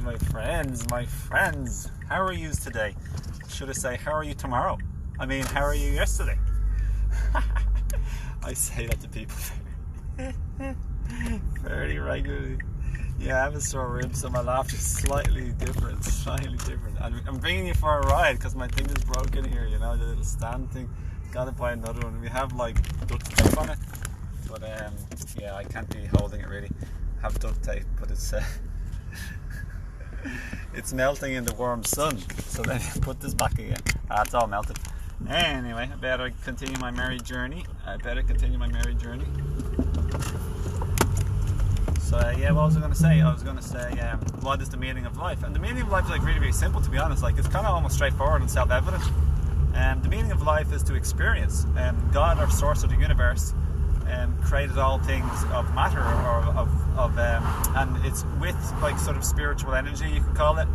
my friends. How are you today? Should I say, how are you tomorrow? I mean, how are you yesterday? I say that to people fairly regularly. Yeah, I have a sore rib, so my laughter is slightly different. I'm bringing you for a ride because my thing is broken here, you know, the little stand thing. Gotta buy another one. We have like duct tape on it, but yeah, I can't be holding it really. I have duct tape, but it's it's melting in the warm sun, so then I put this back again. It's all melted. Anyway, I better continue my merry journey. So yeah, what was I going to say? What is the meaning of life? And the meaning of life is like really, really simple, to be honest. Like, it's kind of almost straightforward and self-evident. The meaning of life is to experience. God, our source of the universe, created all things of matter, or and it's with like sort of spiritual energy, you could call it.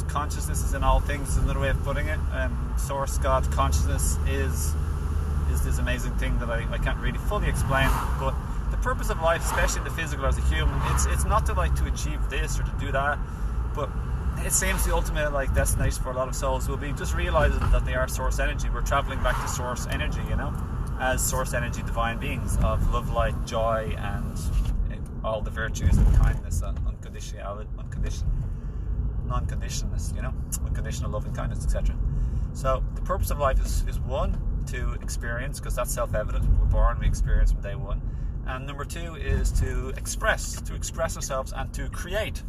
Consciousness is in all things, is another way of putting it. Source, God, consciousness is this amazing thing that I can't really fully explain, but the purpose of life, especially in the physical as a human, it's not to like to achieve this or to do that, but it seems the ultimate like destination for a lot of souls will be just realizing that they are source energy. We're traveling back to source energy, you know, as source energy, divine beings of love, light, joy, and all the virtues of kindness and non-conditionalness, you know, unconditional love and kindness, etc. So the purpose of life is one, to experience, because that's self-evident. We're born, we experience from day one. And number two is to express ourselves and to create.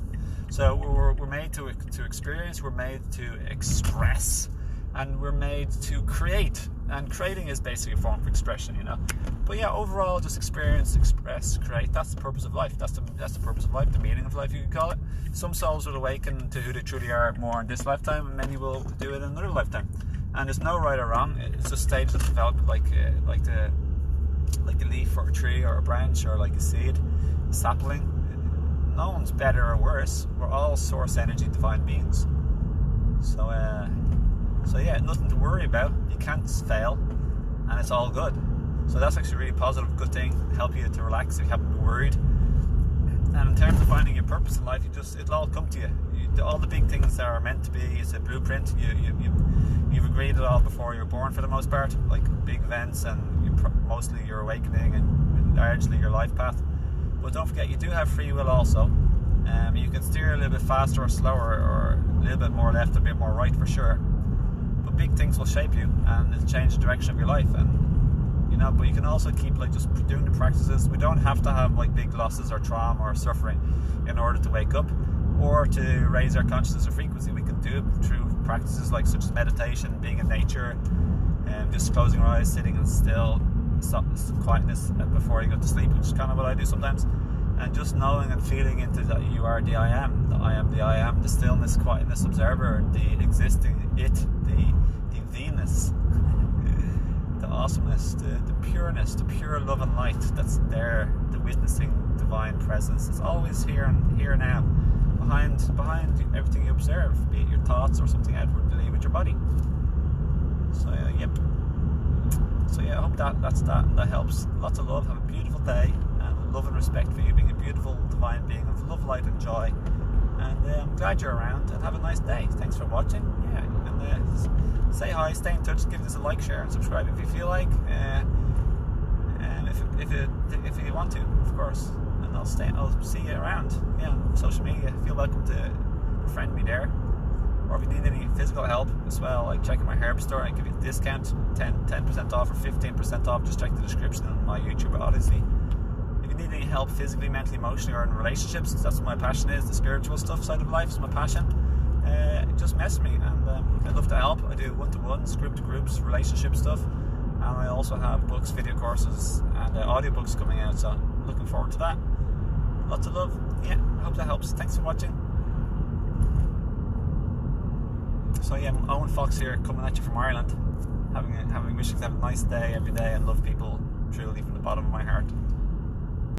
So we're made to experience, we're made to express, and we're made to create. And creating is basically a form of expression, you know. But yeah, overall, just experience, express, create. That's the purpose of life. That's the purpose of life, the meaning of life, you could call it. Some souls will awaken to who they truly are more in this lifetime, and many will do it in another lifetime. And there's no right or wrong. It's just stages of development, like a leaf or a tree or a branch or like a seed, a sapling. No one's better or worse. We're all source energy, divine beings. So yeah, nothing to worry about. You can't fail, and it's all good. So that's actually a really positive, good thing. Help you to relax if you haven't been worried. And in terms of finding your purpose in life, it'll all come to you. All the big things that are meant to be, it's a blueprint. You've agreed it all before you're born, for the most part, like big events and mostly your awakening and largely your life path. But don't forget, you do have free will also. You can steer a little bit faster or slower, or a little bit more left, a bit more right, for sure. But big things will shape you and it'll change the direction of your life. And you know, but you can also keep like just doing the practices. We don't have to have like big losses or trauma or suffering in order to wake up or to raise our consciousness or frequency. We can do it through practices like such as meditation, being in nature, and just closing our eyes, sitting and still, quietness before you go to sleep, which is kind of what I do sometimes. And just knowing and feeling into that you are the I am, the stillness, quietness, observer, the existing it, the Venus, the awesomeness, the pureness, the pure love and light that's there, the witnessing divine presence. It's always here and here now, behind everything you observe, be it your thoughts or something outwardly with your body. So yep. So yeah, I hope that's that, and that helps. Lots of love. Have a beautiful day, and love and respect for you, being a beautiful divine being of love, light, and joy. And I'm glad you're around, and have a nice day. Thanks for watching. Yeah, and say hi, stay in touch, give this a like, share, and subscribe if you feel like, and if you want to, of course. And I'll see you around. Yeah, on social media. Feel welcome to befriend me there. Or if you need any physical help as well, like check out my herb store. I give you a discount, 10% off or 15% off. Just check the description on my YouTube Odyssey. If you need any help physically, mentally, emotionally, or in relationships, that's what my passion is. The spiritual stuff side of life is my passion. Just message me, and I'd love to help. I do one-to-ones, group-to-groups, relationship stuff, and I also have books, video courses, and audiobooks coming out. So I'm looking forward to that. Lots of love. Yeah, I hope that helps. Thanks for watching. So yeah, I'm Owen Fox here, coming at you from Ireland, having wishes to have a nice day every day and love people truly from the bottom of my heart.